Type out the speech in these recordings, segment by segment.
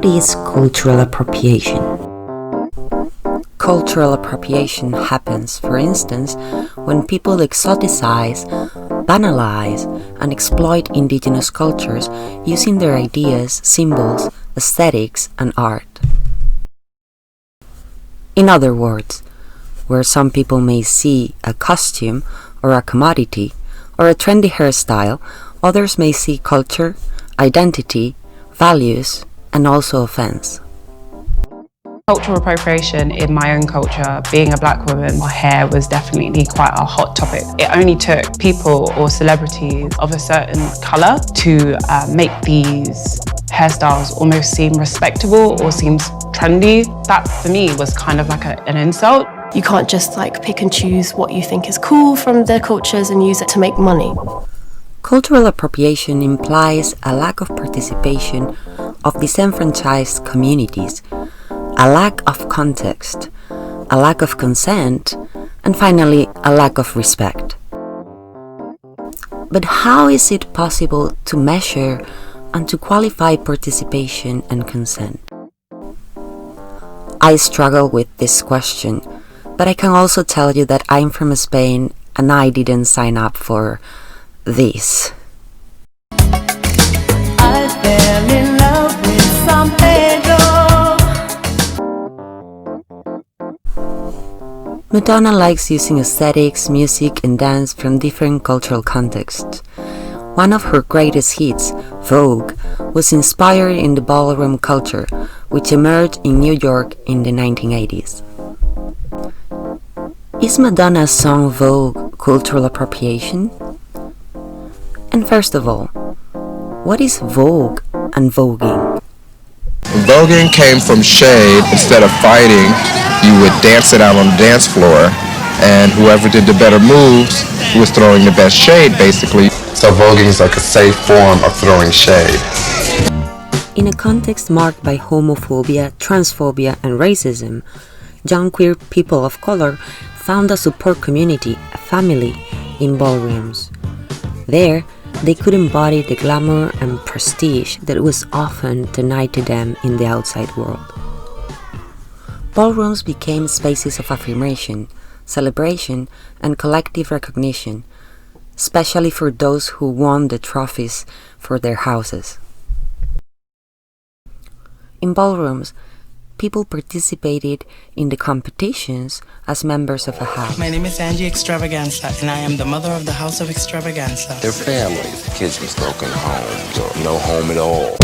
is cultural appropriation? Cultural appropriation happens, for instance, when people exoticize, banalize, and exploit indigenous cultures using their ideas, symbols, aesthetics, and art. In other words, where some people may see a costume or a commodity or a trendy hairstyle, others may see culture, identity, values, and also offense. Cultural appropriation in my own culture, being a black woman, my hair was definitely quite a hot topic. It only took people or celebrities of a certain colour to make these hairstyles almost seem respectable or seem trendy. That for me was kind of like an insult. You can't just pick and choose what you think is cool from their cultures and use it to make money. Cultural appropriation implies a lack of participation of disenfranchised communities, a lack of context, a lack of consent, and finally, a lack of respect. But how is it possible to measure and to qualify participation and consent? I struggle with this question, but I can also tell you that I'm from Spain and I didn't sign up for this. I fell in love with San Pedro. Madonna likes using aesthetics, music, and dance from different cultural contexts. One of her greatest hits, Vogue, was inspired in the ballroom culture, which emerged in New York in the 1980s. Is Madonna's song Vogue cultural appropriation? And first of all, what is Vogue and voguing? Voguing came from shade. Instead of fighting, you would dance it out on the dance floor, and whoever did the better moves was throwing the best shade, basically. So voguing is like a safe form of throwing shade. In a context marked by homophobia, transphobia, and racism, young queer people of color found a support community, a family, in ballrooms. There, they could embody the glamour and prestige that was often denied to them in the outside world. Ballrooms became spaces of affirmation, celebration, and collective recognition, especially for those who won the trophies for their houses. In ballrooms, people participated in the competitions as members of a house. My name is Angie Extravaganza, and I am the mother of the House of Extravaganza. Their families, kids with broken homes or no home at all.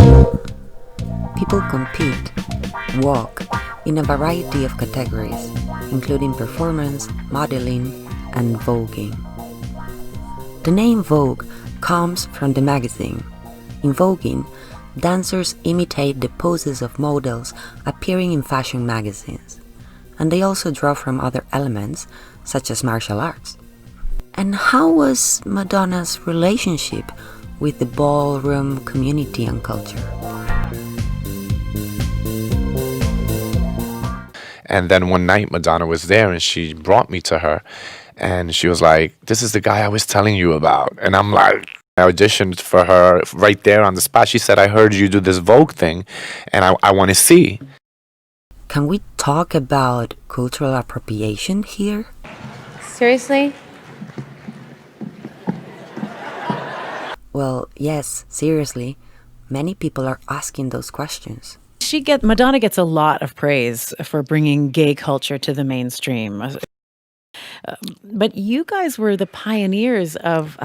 People compete, walk, in a variety of categories, including performance, modeling, and voguing. The name Vogue comes from the magazine. In voguing, dancers imitate the poses of models appearing in fashion magazines, and they also draw from other elements, such as martial arts. And how was Madonna's relationship with the ballroom community and culture? And then one night Madonna was there and she brought me to her and she was like, "This is the guy I was telling you about." And I'm like, I auditioned for her right there on the spot. She said, "I heard you do this Vogue thing and I want to see." Can we talk about cultural appropriation here? Seriously? Well, yes, seriously. Many people are asking those questions. Madonna gets a lot of praise for bringing gay culture to the mainstream. But you guys were the pioneers of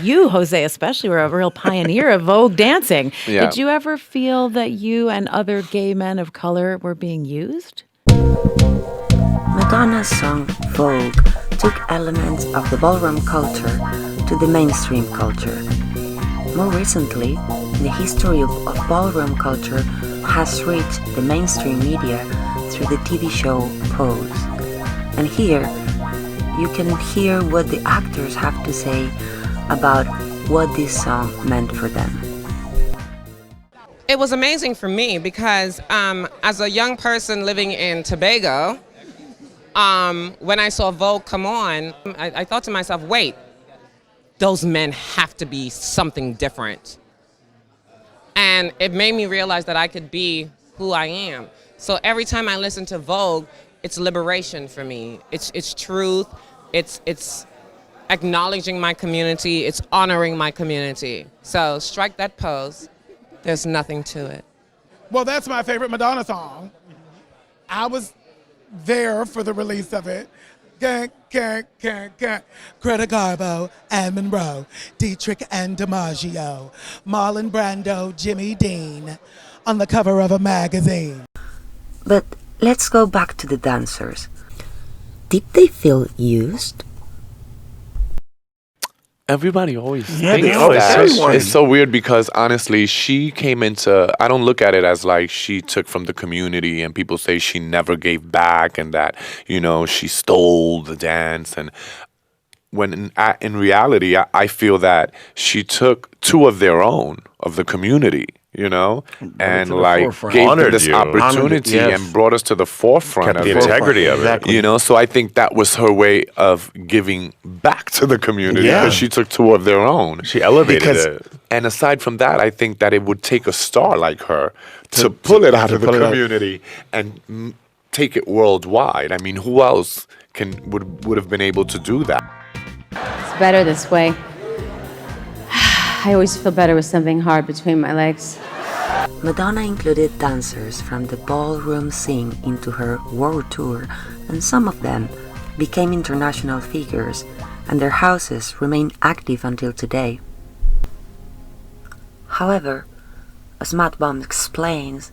you, Jose, especially, were a real pioneer of Vogue dancing. Yeah. Did you ever feel that you and other gay men of color were being used? Madonna's song Vogue took elements of the ballroom culture to the mainstream culture. More recently, the history of ballroom culture has reached the mainstream media through the TV show Pose. And here, you can hear what the actors have to say about what this song meant for them. It was amazing for me because as a young person living in Tobago, when I saw Vogue come on, I thought to myself, wait, those men have to be something different. And it made me realize that I could be who I am. So every time I listen to Vogue, it's liberation for me. It's truth. It's acknowledging my community. It's honoring my community. So strike that pose. There's nothing to it. Well, that's my favorite Madonna song. I was there for the release of it. Greta Garbo and Monroe, Dietrich and DiMaggio, Marlon Brando, Jimmy Dean, on the cover of a magazine. But let's go back to the dancers. Did they feel used? Everybody always Yeah, thinks they always that. say one. It's so weird because honestly, she came into, I don't look at it as like she took from the community and people say she never gave back and that, you know, she stole the dance. And when in reality, I feel that she took two of their own, of the community, you know, and to the like forefront. gave them Honored this you. opportunity Honored, yes. and brought us to the forefront Kept of the it. integrity of it. Exactly. You know, so I think that was her way of giving back to the community Yeah. because she took two of their own. She elevated Because- it. And aside from that, I think that it would take a star like her to pull it out of the pull it out. community and take it worldwide. I mean, who else would have been able to do that? It's better this way. I always feel better with something hard between my legs. Madonna included dancers from the ballroom scene into her world tour, and some of them became international figures, and their houses remain active until today. However, as Matt Baum explains,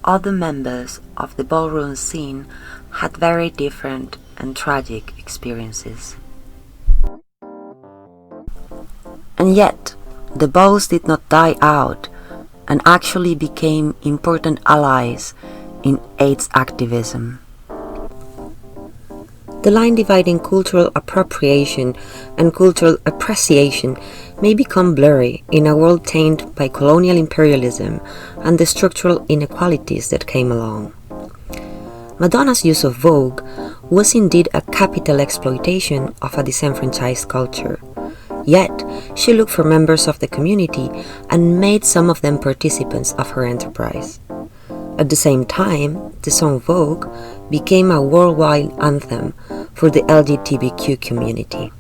other members of the ballroom scene had very different and tragic experiences. And yet, the balls did not die out and actually became important allies in AIDS activism. The line dividing cultural appropriation and cultural appreciation may become blurry in a world tainted by colonial imperialism and the structural inequalities that came along. Madonna's use of Vogue was indeed a capital exploitation of a disenfranchised culture. Yet, she looked for members of the community and made some of them participants of her enterprise. At the same time, the song Vogue became a worldwide anthem for the LGBTQ community.